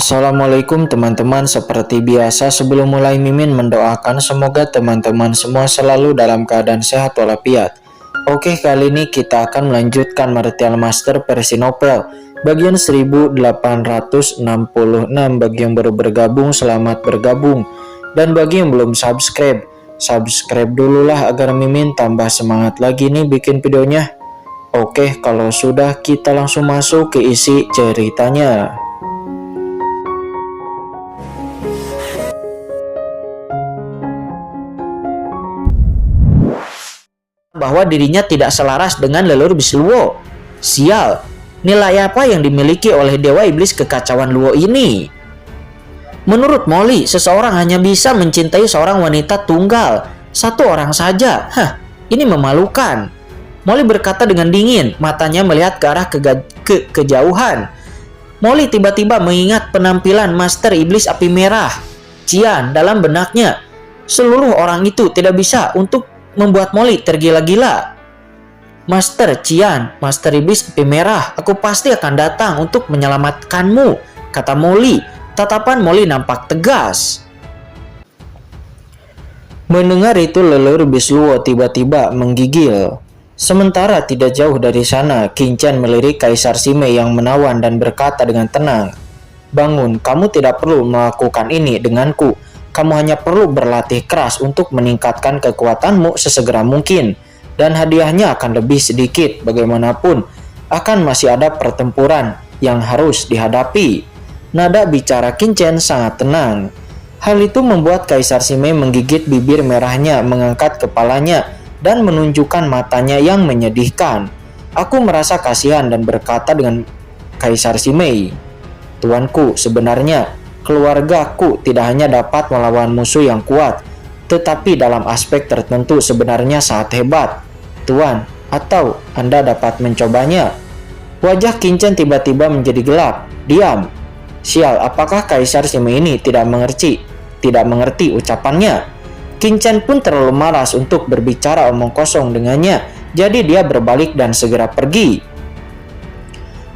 Assalamualaikum teman-teman, seperti biasa sebelum mulai Mimin mendoakan semoga teman-teman semua selalu dalam keadaan sehat walafiat. Oke, kali ini kita akan melanjutkan Martial Master versi novel bagian 1866. Bagi yang baru bergabung, selamat bergabung, dan bagi yang belum subscribe dululah agar Mimin tambah semangat lagi nih bikin videonya. Oke, kalau sudah kita langsung masuk ke isi ceritanya. Bahwa dirinya tidak selaras dengan leluhur Bisluwo. Sial, nilai apa yang dimiliki oleh Dewa Iblis Kekacauan Luo ini? Menurut Molly, seseorang hanya bisa mencintai seorang wanita tunggal, satu orang saja. Ini memalukan. Molly berkata dengan dingin, matanya melihat ke arah kejauhan. Molly tiba-tiba mengingat penampilan Master Iblis Api Merah, Qian, dalam benaknya. Seluruh orang itu tidak bisa untuk membuat Molly tergila-gila. Master Qian, Master Iblis Api Merah, aku pasti akan datang untuk menyelamatkanmu, kata Molly. Tatapan Molly nampak tegas. Mendengar itu, leluhur Bisluwo tiba-tiba menggigil. Sementara tidak jauh dari sana, Qin Chen melirik Kaisar Sime yang menawan dan berkata dengan tenang, "Bangun, kamu tidak perlu melakukan ini denganku. Kamu hanya perlu berlatih keras untuk meningkatkan kekuatanmu sesegera mungkin. Dan hadiahnya akan lebih sedikit. Bagaimanapun, akan masih ada pertempuran yang harus dihadapi." Nada bicara Qin Chen sangat tenang. Hal itu membuat Kaisar Sime menggigit bibir merahnya, mengangkat kepalanya, dan menunjukkan matanya yang menyedihkan. Aku merasa kasihan dan berkata dengan Kaisar Sime, "Tuanku, sebenarnya keluargaku tidak hanya dapat melawan musuh yang kuat, tetapi dalam aspek tertentu sebenarnya sangat hebat. Tuan, atau Anda dapat mencobanya?" Wajah Qin Chen tiba-tiba menjadi gelap. "Diam." Sial, apakah Kaisar Sime ini tidak mengerti ucapannya? Qin Chen pun terlalu malas untuk berbicara omong kosong dengannya, jadi dia berbalik dan segera pergi.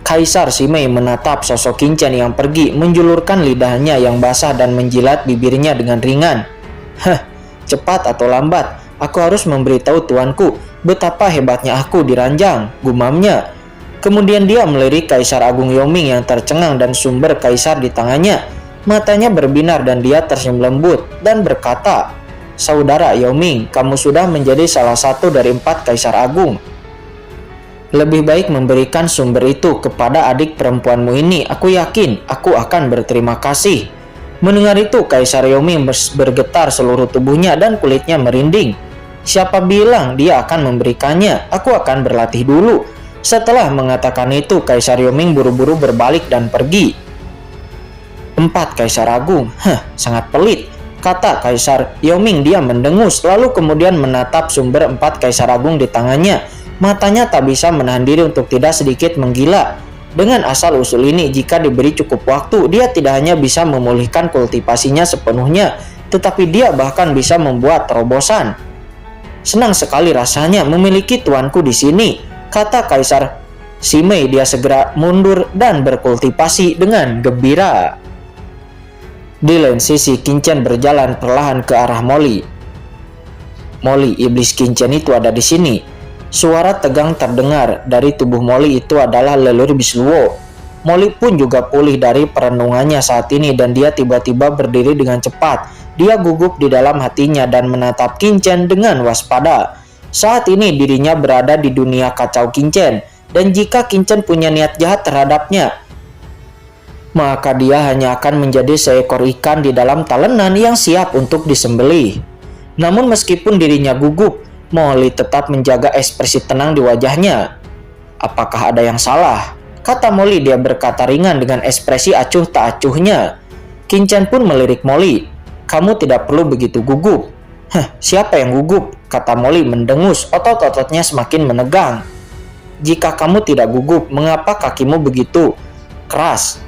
Kaisar Sime menatap sosok Qin Chen yang pergi, menjulurkan lidahnya yang basah dan menjilat bibirnya dengan ringan. Cepat atau lambat, aku harus memberitahu tuanku betapa hebatnya aku diranjang, gumamnya. Kemudian dia melirik Kaisar Agung Yoming yang tercengang dan sumber kaisar di tangannya. Matanya berbinar dan dia tersenyum lembut dan berkata, "Saudara Yoming, kamu sudah menjadi salah satu dari 4 kaisar agung. Lebih baik memberikan sumber itu kepada adik perempuanmu ini. Aku yakin aku akan berterima kasih." Mendengar itu, Kaisar Yoming bergetar seluruh tubuhnya dan kulitnya merinding. "Siapa bilang dia akan memberikannya? Aku akan berlatih dulu." Setelah mengatakan itu, Kaisar Yoming buru-buru berbalik dan pergi. 4 kaisar agung, sangat pelit, kata Kaisar Yoming. Dia mendengus, lalu kemudian menatap sumber 4 kaisar agung di tangannya. Matanya tak bisa menahan diri untuk tidak sedikit menggila. Dengan asal-usul ini, jika diberi cukup waktu, dia tidak hanya bisa memulihkan kultivasinya sepenuhnya, tetapi dia bahkan bisa membuat terobosan. "Senang sekali rasanya memiliki tuanku di sini," kata Kaisar Sime. Dia segera mundur dan berkultivasi dengan gembira. Di lain sisi, Qin Chen berjalan perlahan ke arah Molly. "Molly, iblis Qin Chen itu ada di sini." Suara tegang terdengar dari tubuh Molly. Itu adalah leluhur Bisluwo. Molly pun juga pulih dari perenungannya saat ini dan dia tiba-tiba berdiri dengan cepat. Dia gugup di dalam hatinya dan menatap Qin Chen dengan waspada. Saat ini dirinya berada di dunia kacau Qin Chen, dan jika Qin Chen punya niat jahat terhadapnya, maka dia hanya akan menjadi seekor ikan di dalam talenan yang siap untuk disembelih. Namun meskipun dirinya gugup, Molly tetap menjaga ekspresi tenang di wajahnya. "Apakah ada yang salah?" kata Molly. Dia berkata ringan dengan ekspresi acuh tak acuhnya. Qin Chen pun melirik Molly. "Kamu tidak perlu begitu gugup." "Siapa yang gugup?" kata Molly mendengus, otot-ototnya semakin menegang. "Jika kamu tidak gugup, mengapa kakimu begitu keras?"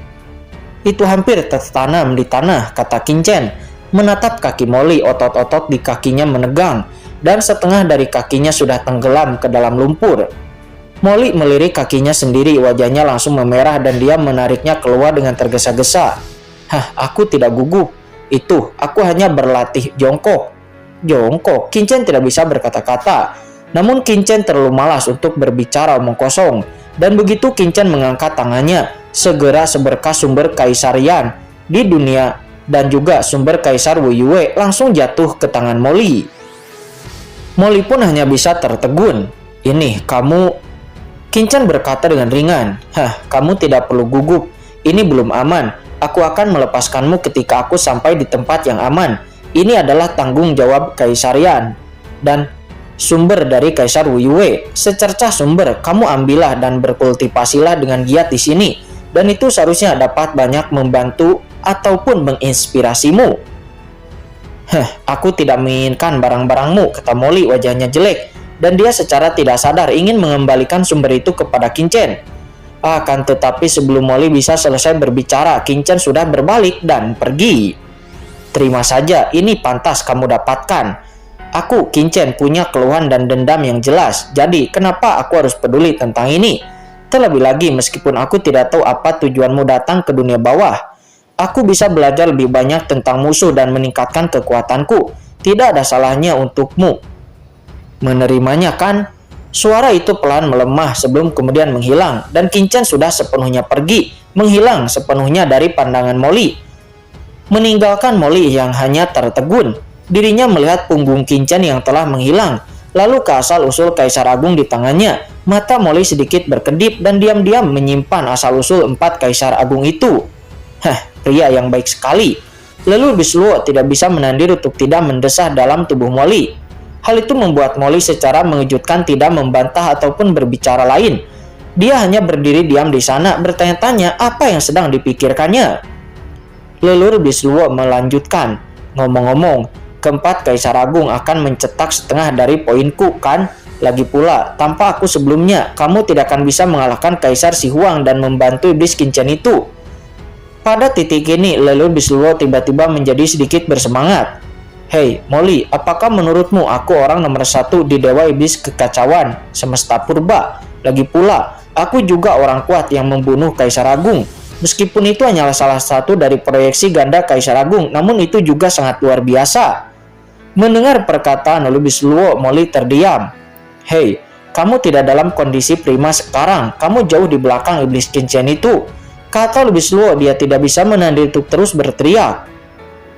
"Itu hampir tertanam di tanah," kata Qin Chen. Menatap kaki Molly, otot-otot di kakinya menegang, dan setengah dari kakinya sudah tenggelam ke dalam lumpur. Molly melirik kakinya sendiri, wajahnya langsung memerah dan dia menariknya keluar dengan tergesa-gesa. Aku tidak gugup. Itu, aku hanya berlatih jongkok. Jongkok, Qin Chen tidak bisa berkata-kata. Namun Qin Chen terlalu malas untuk berbicara omong kosong. Dan begitu Qin Chen mengangkat tangannya, segera seberkas sumber kaisarian di dunia dan juga sumber Kaisar Wu Yue langsung jatuh ke tangan Molly. Molly pun hanya bisa tertegun. Ini kamu... Qin Chen berkata dengan ringan. Kamu tidak perlu gugup. Ini belum aman. Aku akan melepaskanmu ketika aku sampai di tempat yang aman. Ini adalah tanggung jawab kaisarian dan sumber dari Kaisar Wu Yue. Secercah sumber, kamu ambillah dan berkultivasilah dengan giat di sini. Dan itu seharusnya dapat banyak membantu ataupun menginspirasimu. Aku tidak menginginkan barang-barangmu, kata Molly, wajahnya jelek. Dan dia secara tidak sadar ingin mengembalikan sumber itu kepada Qin Chen. Akan tetapi sebelum Molly bisa selesai berbicara, Qin Chen sudah berbalik dan pergi. Terima saja, ini pantas kamu dapatkan. Aku, Qin Chen, punya keluhan dan dendam yang jelas. Jadi, kenapa aku harus peduli tentang ini? Terlebih lagi, meskipun aku tidak tahu apa tujuanmu datang ke dunia bawah, aku bisa belajar lebih banyak tentang musuh dan meningkatkan kekuatanku. Tidak ada salahnya untukmu menerimanya, kan? Suara itu pelan melemah sebelum kemudian menghilang, dan Qin Chen sudah sepenuhnya pergi, menghilang sepenuhnya dari pandangan Molly. Meninggalkan Molly yang hanya tertegun, dirinya melihat punggung Qin Chen yang telah menghilang, lalu ke asal-usul Kaisar Agung di tangannya. Mata Molly sedikit berkedip dan diam-diam menyimpan asal-usul 4 Kaisar Agung itu. Pria yang baik sekali. Lalu Bisluo tidak bisa menahan untuk tidak mendesah dalam tubuh Molly. Hal itu membuat Molly secara mengejutkan tidak membantah ataupun berbicara lain. Dia hanya berdiri diam di sana bertanya-tanya apa yang sedang dipikirkannya. Leluhur Bisluo melanjutkan, ngomong-ngomong, keempat Kaisar Agung akan mencetak setengah dari poinku, kan? Lagi pula, tanpa aku sebelumnya, kamu tidak akan bisa mengalahkan Kaisar Si Huang dan membantu iblis Qin Chen itu. Pada titik ini, Leluhur Bisluo tiba-tiba menjadi sedikit bersemangat. Hei, Molly, apakah menurutmu aku orang nomor 1 di Dewa Iblis Kekacauan semesta purba? Lagi pula, aku juga orang kuat yang membunuh Kaisar Agung. Meskipun itu hanyalah salah satu dari proyeksi ganda Kaisar Agung, namun itu juga sangat luar biasa. Mendengar perkataan Leluhur Bisluo, Molly terdiam. Hei, kamu tidak dalam kondisi prima sekarang. Kamu jauh di belakang iblis Qin Chen itu. Kata Leluhur Bisluo, dia tidak bisa menahan diri untuk terus berteriak.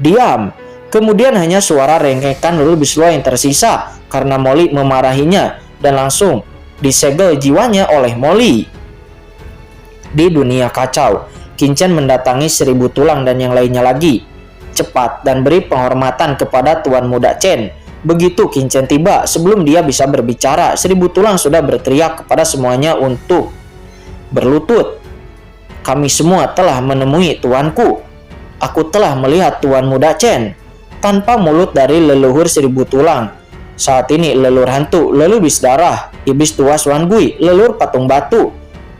Diam. Kemudian hanya suara rengkekan Leluhur Bisluo yang tersisa karena Molly memarahinya dan langsung disegel jiwanya oleh Molly. Di dunia kacau, Qin Chen mendatangi 1000 tulang dan yang lainnya lagi. Cepat dan beri penghormatan kepada Tuan Muda Chen. Begitu Qin Chen tiba, sebelum dia bisa berbicara, 1000 tulang sudah berteriak kepada semuanya untuk berlutut. Kami semua telah menemui tuanku. Aku telah melihat Tuan Muda Chen. Tanpa mulut dari leluhur 1000 tulang. Saat ini leluhur hantu, leluhur bis darah, iblis tua Xuan Gui, leluhur patung batu,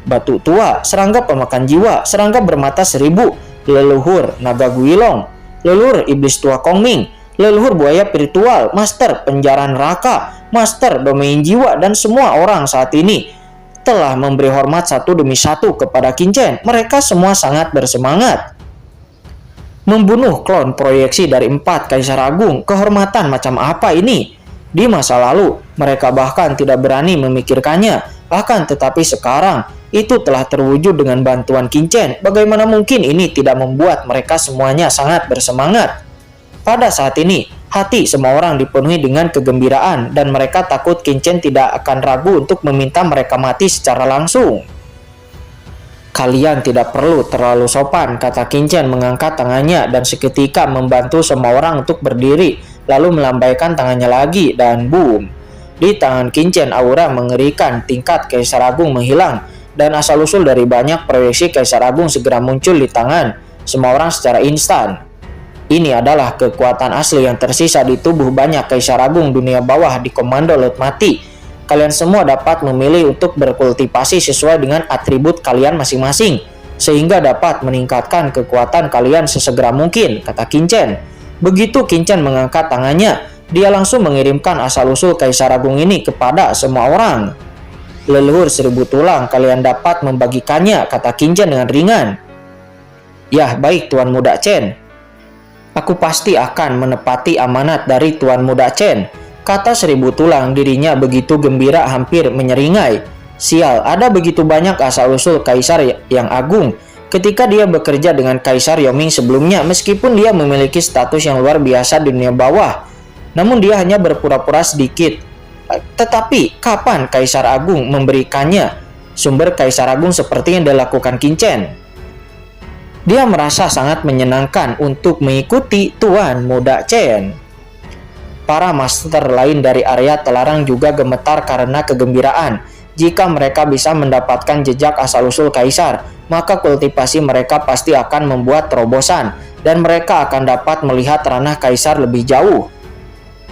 batu tua, serangga pemakan jiwa, serangga bermata 1000, leluhur naga Guilong, leluhur iblis tua Kongming, leluhur buaya spiritual, master penjara neraka, master domain jiwa, dan semua orang saat ini telah memberi hormat satu demi satu kepada Qin Chen. Mereka semua sangat bersemangat. Membunuh klon proyeksi dari 4 Kaisar Agung, kehormatan macam apa ini? Di masa lalu, mereka bahkan tidak berani memikirkannya. Akan tetapi sekarang, itu telah terwujud dengan bantuan Qin Chen. Bagaimana mungkin ini tidak membuat mereka semuanya sangat bersemangat? Pada saat ini, hati semua orang dipenuhi dengan kegembiraan dan mereka takut Qin Chen tidak akan ragu untuk meminta mereka mati secara langsung. Kalian tidak perlu terlalu sopan, kata Qin Chen mengangkat tangannya dan seketika membantu semua orang untuk berdiri, lalu melambaikan tangannya lagi dan boom. Di tangan Qin Chen aura mengerikan tingkat Kaisar Agung menghilang dan asal-usul dari banyak proyeksi Kaisar Agung segera muncul di tangan semua orang secara instan. Ini adalah kekuatan asli yang tersisa di tubuh banyak Kaisar Agung dunia bawah di Komando Laut Mati. Kalian semua dapat memilih untuk berkultivasi sesuai dengan atribut kalian masing-masing, sehingga dapat meningkatkan kekuatan kalian sesegera mungkin, kata Qin Chen. Begitu Qin Chen mengangkat tangannya, dia langsung mengirimkan asal-usul Kaisar Agung ini kepada semua orang. Leluhur 1000 tulang, kalian dapat membagikannya, kata Qin Chen dengan ringan. "Yah, baik Tuan Muda Chen. Aku pasti akan menepati amanat dari Tuan Muda Chen," kata Seribu Tulang. Dirinya begitu gembira hampir menyeringai. Sial, ada begitu banyak asal-usul Kaisar yang agung. Ketika dia bekerja dengan Kaisar Yoming sebelumnya, meskipun dia memiliki status yang luar biasa di dunia bawah, namun dia hanya berpura-pura sedikit. Tetapi, kapan Kaisar Agung memberikannya sumber Kaisar Agung seperti yang dilakukan Qin Chen? Dia merasa sangat menyenangkan untuk mengikuti Tuan Muda Chen. Para master lain dari area Telarang juga gemetar karena kegembiraan. Jika mereka bisa mendapatkan jejak asal-usul Kaisar, maka kultivasi mereka pasti akan membuat terobosan, dan mereka akan dapat melihat ranah Kaisar lebih jauh.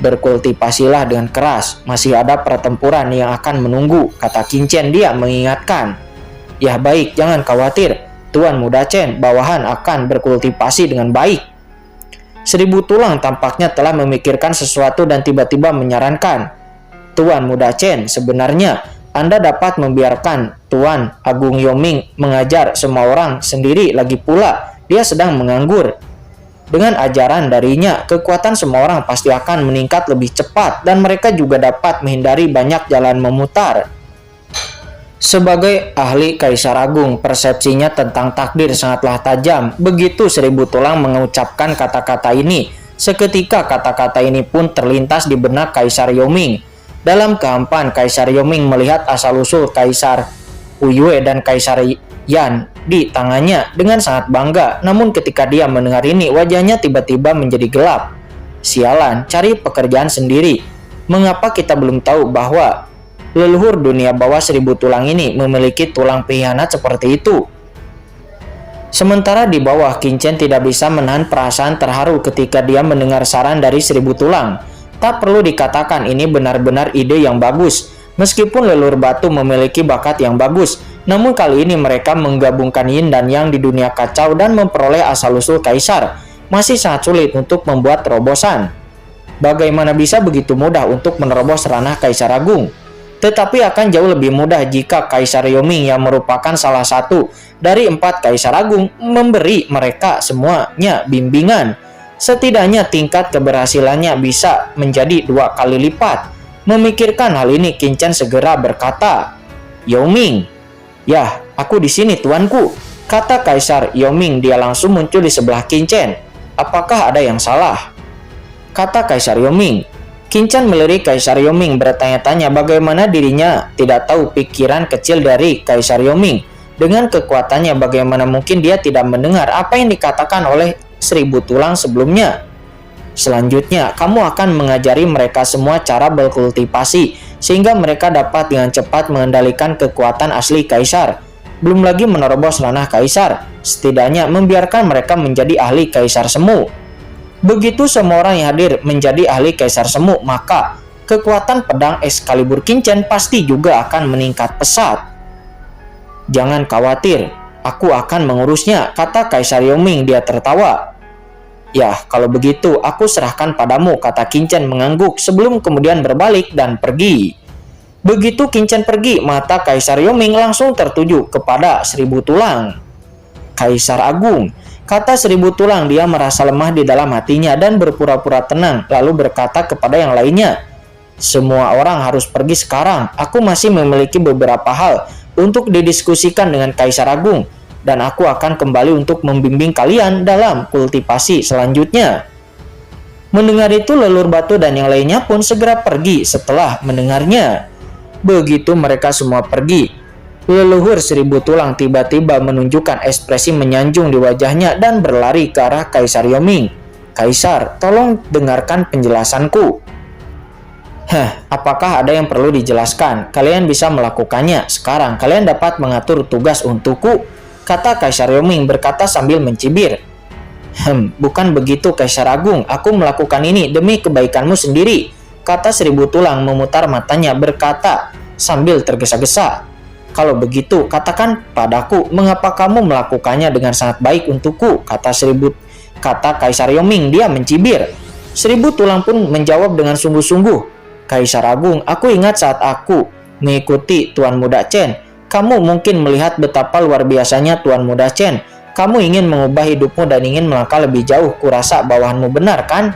"Berkultivasilah dengan keras, masih ada pertempuran yang akan menunggu," kata Qin Chen. Dia mengingatkan. "Ya baik, jangan khawatir. Tuan Muda Chen bawahan akan berkultivasi dengan baik." Seribu Tulang tampaknya telah memikirkan sesuatu dan tiba-tiba menyarankan, "Tuan Muda Chen, sebenarnya Anda dapat membiarkan Tuan Agung Yoming mengajar semua orang sendiri, lagi pula dia sedang menganggur. Dengan ajaran darinya, kekuatan semua orang pasti akan meningkat lebih cepat dan mereka juga dapat menghindari banyak jalan memutar." Sebagai ahli Kaisar Agung, persepsinya tentang takdir sangatlah tajam. Begitu Seribu Tulang mengucapkan kata-kata ini, seketika kata-kata ini pun terlintas di benak Kaisar Yoming. Dalam kehampaan, Kaisar Yoming melihat asal-usul Kaisar Uyue dan Kaisar Yan di tangannya dengan sangat bangga. Namun ketika dia mendengar ini, wajahnya tiba-tiba menjadi gelap. "Sialan, cari pekerjaan sendiri. Mengapa kita belum tahu bahwa leluhur dunia bawah Seribu Tulang ini memiliki tulang pengkhianat seperti itu?" Sementara di bawah, Qin Chen tidak bisa menahan perasaan terharu ketika dia mendengar saran dari Seribu Tulang. Tak perlu dikatakan, ini benar-benar ide yang bagus. Meskipun leluhur batu memiliki bakat yang bagus, namun kali ini mereka menggabungkan yin dan yang di dunia kacau dan memperoleh asal-usul Kaisar. Masih sangat sulit untuk membuat terobosan. Bagaimana bisa begitu mudah untuk menerobos ranah Kaisar Agung? Tetapi akan jauh lebih mudah jika Kaisar Yoming yang merupakan salah satu dari 4 Kaisar Agung memberi mereka semuanya bimbingan. Setidaknya tingkat keberhasilannya bisa menjadi 2 kali lipat. Memikirkan hal ini, Qin Chen segera berkata, "Yoming." "Yah, aku di sini tuanku," kata Kaisar Yoming. Dia langsung muncul di sebelah Qin Chen. "Apakah ada yang salah?" kata Kaisar Yoming. Qin Chen melirik Kaisar Yoming, bertanya-tanya bagaimana dirinya tidak tahu pikiran kecil dari Kaisar Yoming. Dengan kekuatannya, bagaimana mungkin dia tidak mendengar apa yang dikatakan oleh Seribu Tulang sebelumnya? "Selanjutnya, kamu akan mengajari mereka semua cara berkultivasi, sehingga mereka dapat dengan cepat mengendalikan kekuatan asli Kaisar. Belum lagi menerobos ranah Kaisar, setidaknya membiarkan mereka menjadi ahli Kaisar Semu. Begitu semua orang yang hadir menjadi ahli Kaisar Semu, maka kekuatan pedang Excalibur Qin Chen pasti juga akan meningkat pesat." "Jangan khawatir, aku akan mengurusnya," kata Kaisar Yoming. Dia tertawa. "Yah, kalau begitu aku serahkan padamu," kata Qin Chen mengangguk sebelum kemudian berbalik dan pergi. Begitu Qin Chen pergi, mata Kaisar Yoming langsung tertuju kepada Seribu Tulang. "Kaisar Agung," kata Seribu Tulang. Dia merasa lemah di dalam hatinya dan berpura-pura tenang, lalu berkata kepada yang lainnya, "Semua orang harus pergi sekarang. Aku masih memiliki beberapa hal untuk didiskusikan dengan Kaisar Agung, dan aku akan kembali untuk membimbing kalian dalam kultivasi selanjutnya." Mendengar itu, leluhur batu dan yang lainnya pun segera pergi setelah mendengarnya. Begitu mereka semua pergi, leluhur Seribu Tulang tiba-tiba menunjukkan ekspresi menyanjung di wajahnya dan berlari ke arah Kaisar Yoming. "Kaisar, tolong dengarkan penjelasanku." Apakah ada yang perlu dijelaskan? Kalian bisa melakukannya. Sekarang kalian dapat mengatur tugas untukku," kata Kaisar Yoming berkata sambil mencibir. Bukan begitu Kaisar Agung. Aku melakukan ini demi kebaikanmu sendiri," kata Seribu Tulang memutar matanya berkata sambil tergesa-gesa. "Kalau begitu, katakan padaku, mengapa kamu melakukannya dengan sangat baik untukku?" kata Kaisar Yoming. Dia mencibir. Seribu Tulang pun menjawab dengan sungguh-sungguh, "Kaisar Agung, aku ingat saat aku mengikuti Tuan Muda Chen. Kamu mungkin melihat betapa luar biasanya Tuan Muda Chen. Kamu ingin mengubah hidupmu dan ingin melangkah lebih jauh. Kurasa bawahanmu benar kan?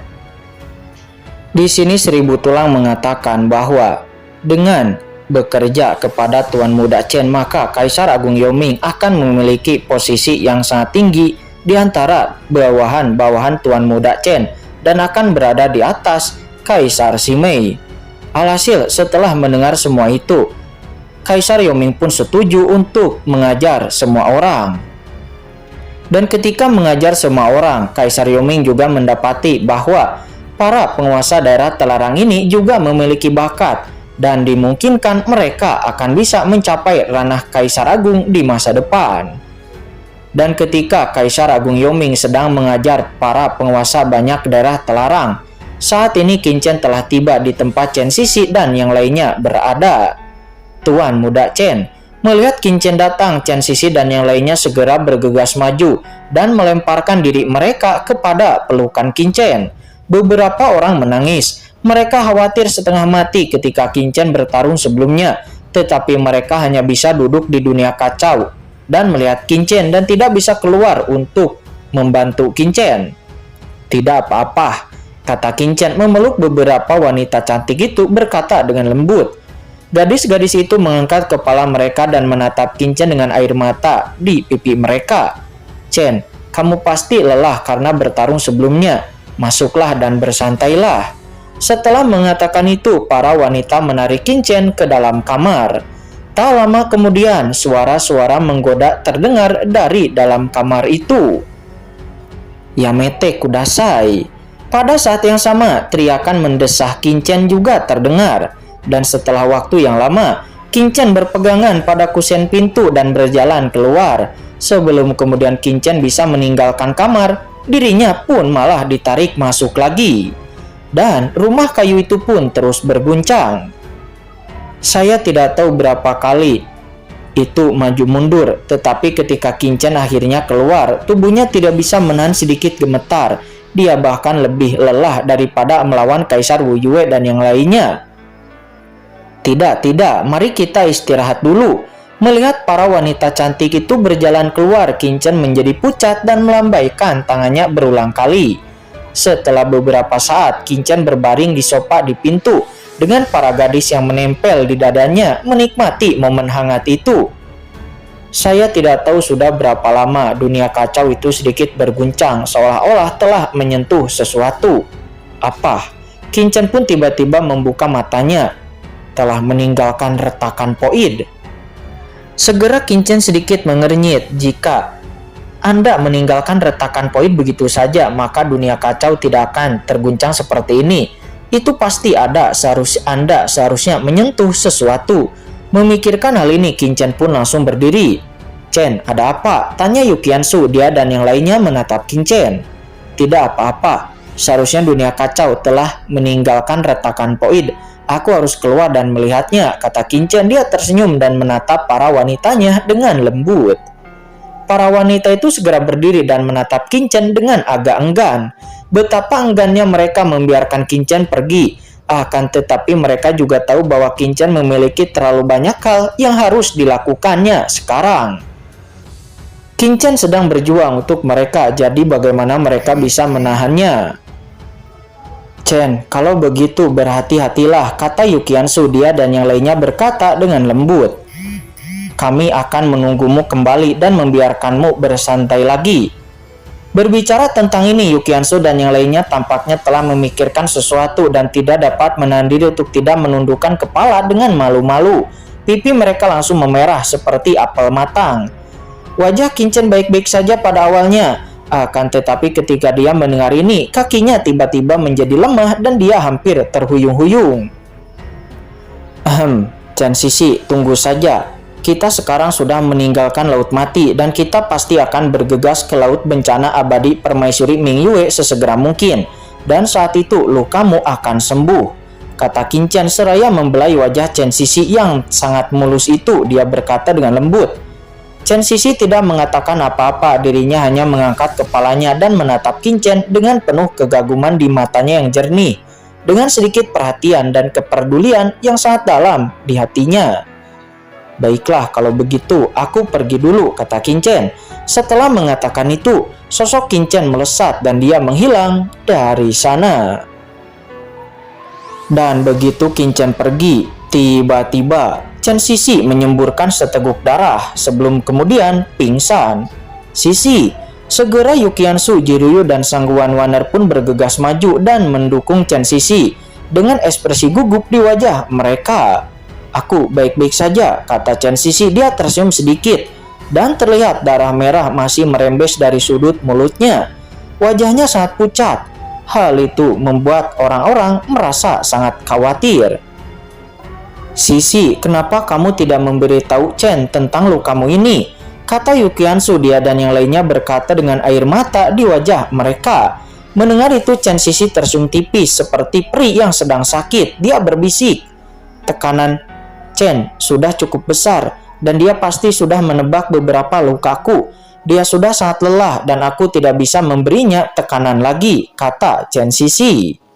Di sini Seribu Tulang mengatakan bahwa dengan bekerja kepada Tuan Muda Chen, maka Kaisar Agung Youming akan memiliki posisi yang sangat tinggi di antara bawahan-bawahan Tuan Muda Chen dan akan berada di atas Kaisar Simei. Alhasil, setelah mendengar semua itu, Kaisar Youming pun setuju untuk mengajar semua orang. Dan ketika mengajar semua orang, Kaisar Youming juga mendapati bahwa para penguasa daerah terlarang ini juga memiliki bakat dan dimungkinkan mereka akan bisa mencapai ranah Kaisar Agung di masa depan. Dan ketika Kaisar Agung Youming sedang mengajar para penguasa banyak daerah terlarang, saat ini Qin Chen telah tiba di tempat Chen Sisi dan yang lainnya berada. Tuan Muda Chen melihat Qin Chen datang, Chen Sisi dan yang lainnya segera bergegas maju dan melemparkan diri mereka kepada pelukan Qin Chen. Beberapa orang menangis. Mereka khawatir setengah mati ketika Qin Chen bertarung sebelumnya, tetapi mereka hanya bisa duduk di dunia kacau dan melihat Qin Chen dan tidak bisa keluar untuk membantu Qin Chen. Tidak apa-apa, kata Qin Chen memeluk beberapa wanita cantik itu, berkata dengan lembut. Gadis-gadis itu mengangkat kepala mereka dan menatap Qin Chen dengan air mata di pipi mereka. Chen, kamu pasti lelah karena bertarung sebelumnya. Masuklah dan bersantailah. Setelah mengatakan itu, para wanita menarik Qin Chen ke dalam kamar. Tak lama kemudian, suara-suara menggoda terdengar dari dalam kamar itu. Yamete kudasai. Pada saat yang sama, teriakan mendesah Qin Chen juga terdengar. Dan setelah waktu yang lama, Qin Chen berpegangan pada kusen pintu dan berjalan keluar. Sebelum kemudian Qin Chen bisa meninggalkan kamar, dirinya pun malah ditarik masuk lagi. Dan rumah kayu itu pun terus berguncang. Saya tidak tahu berapa kali itu maju mundur, tetapi ketika Qin Chen akhirnya keluar, tubuhnya tidak bisa menahan sedikit gemetar. Dia bahkan lebih lelah daripada melawan Kaisar Wu Yue dan yang lainnya. Tidak, mari kita istirahat dulu. Melihat para wanita cantik itu berjalan keluar, Qin Chen menjadi pucat dan melambaikan tangannya berulang kali. Setelah beberapa saat, Qin Chen berbaring di sofa di pintu dengan para gadis yang menempel di dadanya, menikmati momen hangat itu. Saya tidak tahu sudah berapa lama dunia kacau itu sedikit berguncang, seolah-olah telah menyentuh sesuatu. Apa? Qin Chen pun tiba-tiba membuka matanya. Telah meninggalkan retakan Poid. Segera Qin Chen sedikit mengernyit. Jika Anda meninggalkan retakan Poid begitu saja, maka dunia kacau tidak akan terguncang seperti ini. Itu pasti ada, Anda seharusnya menyentuh sesuatu. Memikirkan hal ini, Qin Chen pun langsung berdiri. Chen, ada apa? Tanya Yukiansu. Dia dan yang lainnya menatap Qin Chen. Tidak apa-apa. Seharusnya dunia kacau telah meninggalkan retakan Poid. Aku harus keluar dan melihatnya, kata Qin Chen. Dia tersenyum dan menatap para wanitanya dengan lembut. Para wanita itu segera berdiri dan menatap Qin Chen dengan agak enggan. Betapa enggannya mereka membiarkan Qin Chen pergi. Akan tetapi mereka juga tahu bahwa Qin Chen memiliki terlalu banyak hal yang harus dilakukannya sekarang. Qin Chen sedang berjuang untuk mereka, jadi bagaimana mereka bisa menahannya? Chen, kalau begitu berhati-hatilah, kata Yukiansu. Dia dan yang lainnya berkata dengan lembut. Kami akan menunggumu kembali dan membiarkanmu bersantai lagi. Berbicara tentang ini, Yukiansu dan yang lainnya tampaknya telah memikirkan sesuatu dan tidak dapat menahan diri untuk tidak menundukkan kepala dengan malu-malu. Pipi mereka langsung memerah seperti apel matang. Wajah Qin Chen baik-baik saja pada awalnya. Akan tetapi ketika dia mendengar ini, kakinya tiba-tiba menjadi lemah dan dia hampir terhuyung-huyung. Chen Sisi, tunggu saja. Kita sekarang sudah meninggalkan Laut Mati dan kita pasti akan bergegas ke Laut Bencana Abadi Permaisuri Ming Yue sesegera mungkin. Dan saat itu lukamu akan sembuh, kata Qin Chen seraya membelai wajah Chen Sisi yang sangat mulus itu. Dia berkata dengan lembut. Chen Sisi tidak mengatakan apa-apa, dirinya hanya mengangkat kepalanya dan menatap Qin Chen dengan penuh kegaguman di matanya yang jernih, dengan sedikit perhatian dan kepedulian yang sangat dalam di hatinya. Baiklah kalau begitu, aku pergi dulu, kata Qin. Setelah mengatakan itu, sosok Qin melesat dan dia menghilang dari sana. Dan begitu Qin pergi, tiba-tiba Chen Sisi menyemburkan seteguk darah sebelum kemudian pingsan. Sisi, segera Yukiansu, Jiruyu, dan Sang Wanwaner pun bergegas maju dan mendukung Chen Sisi dengan ekspresi gugup di wajah mereka. Aku baik-baik saja, kata Chen Sisi. Dia tersenyum sedikit dan terlihat darah merah masih merembes dari sudut mulutnya. Wajahnya sangat pucat. Hal itu membuat orang-orang merasa sangat khawatir. Sisi, kenapa kamu tidak memberitahu Chen tentang lukamu ini? Kata Yukiansu. Dia dan yang lainnya berkata dengan air mata di wajah mereka. Mendengar itu, Chen Sisi tersenyum tipis seperti peri yang sedang sakit. Dia berbisik, tekanan Chen sudah cukup besar dan dia pasti sudah menebak beberapa lukaku. Dia sudah sangat lelah dan aku tidak bisa memberinya tekanan lagi, kata Chen Sisi.